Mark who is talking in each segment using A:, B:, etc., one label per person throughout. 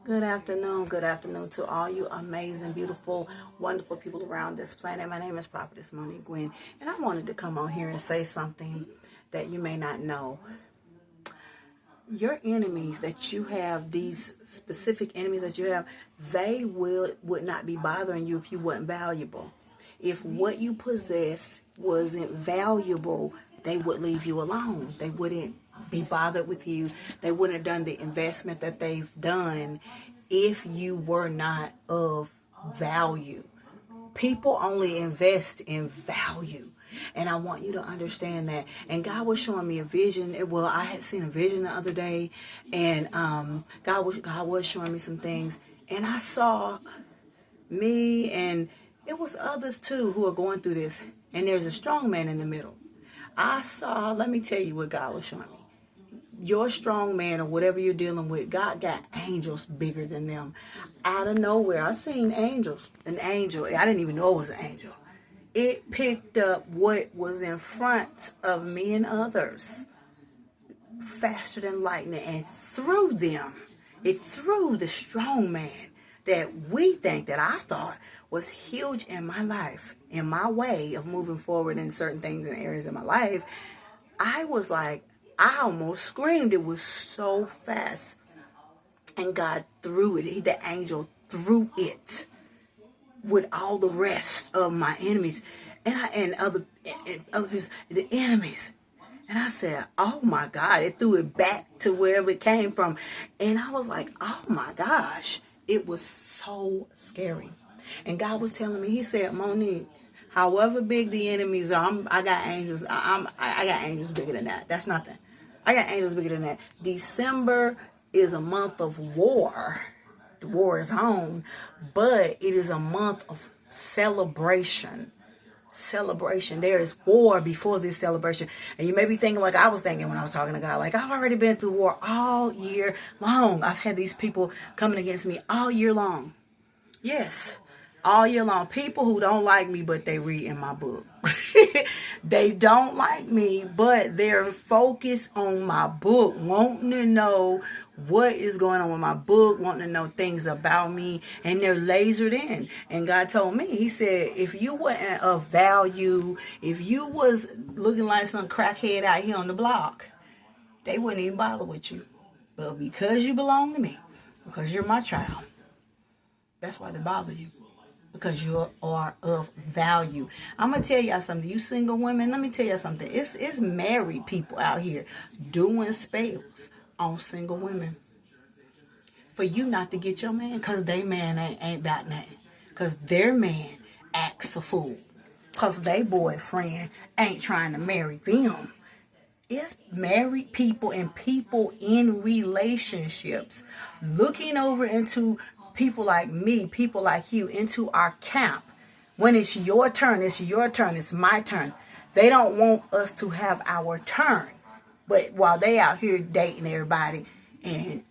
A: Good afternoon to all you amazing, beautiful, wonderful people around this planet. My name is Prophetess Monique Gwen, and I wanted to come on here and say something that you may not know. Your enemies that you have, these specific enemies that you have, they would not be bothering you if you weren't valuable. If what you possess wasn't valuable, they would leave you alone. They wouldn't be bothered with you. They wouldn't have done the investment that they've done if you were not of value. People only invest in value. And I want you to understand that. And God was showing me a vision. Well, I had seen a vision the other day, and God was showing me some things. And I saw me, and it was others too who are going through this. And there's a strong man in the middle. Let me tell you what God was showing me. Your strong man or whatever you're dealing with, God got angels bigger than them. Out of nowhere, I seen an angel. I didn't even know it was an angel. It picked up what was in front of me and others faster than lightning and threw them. It threw the strong man that I thought was huge in my life, in my way of moving forward in certain things and areas of my life. I was like, I almost screamed. It was so fast. And God threw it. The angel threw it with all the rest of my enemies and other people, the enemies. And I said, oh my God, it threw it back to wherever it came from. And I was like, oh my gosh, it was so scary. And God was telling me, he said, Monique, however big the enemies are, I got angels. I got angels bigger than that. That's nothing. I got angels bigger than that. December is a month of war. The war is on, but it is a month of celebration. There is war before this celebration. And you may be thinking like I was thinking when I was talking to God, like I've already been through war all year long. I've had these people coming against me all year long. Yes, all year long. People who don't like me, but they read in my book. They don't like me, but they're focused on my book, wanting to know what is going on with my book, wanting to know things about me, and they're lasered in. And God told me, he said, if you weren't of value, if you was looking like some crackhead out here on the block, they wouldn't even bother with you. But because you belong to me, because you're my child, that's why they bother you. Because you are of value. I'm going to tell y'all something. You single women, let me tell y'all something. It's married people out here doing spells on single women. For you not to get your man, because they man ain't about nothing. Because their man acts a fool. Because they boyfriend ain't trying to marry them. It's married people and people in relationships looking over into people like me, people like you, into our camp. When it's your turn, it's my turn. They don't want us to have our turn. But while they out here dating everybody and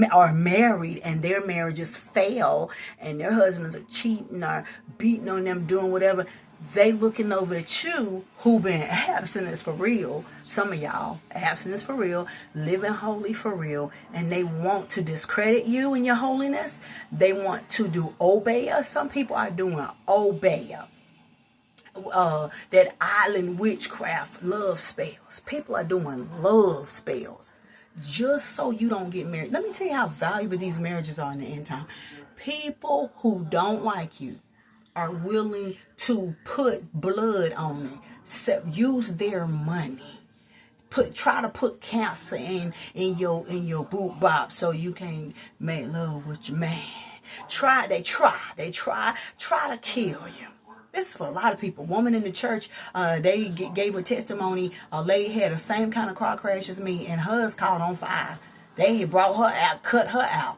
A: are married and their marriages fail and their husbands are cheating or beating on them, doing whatever, they looking over at you who been abstinence for real. Some of y'all abstinence for real, living holy for real, and they want to discredit you and your holiness. They want to do obeah. Some people are doing obeah. That island witchcraft love spells. People are doing love spells just so you don't get married. Let me tell you how valuable these marriages are in the end time. People who don't like you are willing to put blood on it, use their money, try to put cancer in your boot box so you can make love with your man. They try to kill you. It's for a lot of people. Woman in the church, they gave a testimony. A lady had the same kind of car crash as me, and hers caught on fire. They brought her out, cut her out.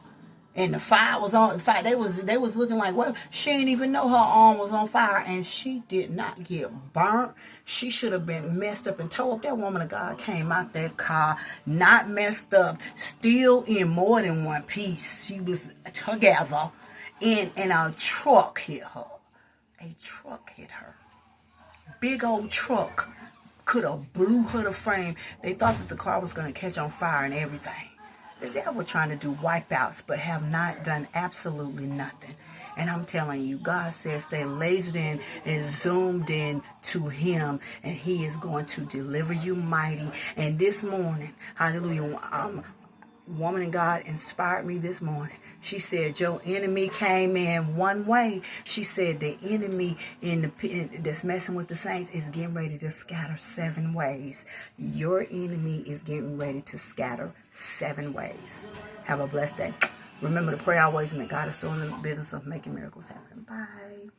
A: And the fire was on. In fact, they was looking like, well, she didn't even know her arm was on fire, and she did not get burnt. She should have been messed up and tore up. That woman of God came out that car, not messed up, still in more than one piece. She was together, and a truck hit her. A truck hit her. Big old truck could have blew her to frame. They thought that the car was going to catch on fire and everything. The devil trying to do wipeouts, but have not done absolutely nothing. And I'm telling you, God says stay lasered in and zoomed in to him, and he is going to deliver you mighty. And this morning, hallelujah, woman of God inspired me this morning. She said, your enemy came in one way. She said the enemy that's messing with the saints is getting ready to scatter 7 ways. Your enemy is getting ready to scatter 7 ways. Have a blessed day. Remember to pray always and that God is still in the business of making miracles happen. Bye.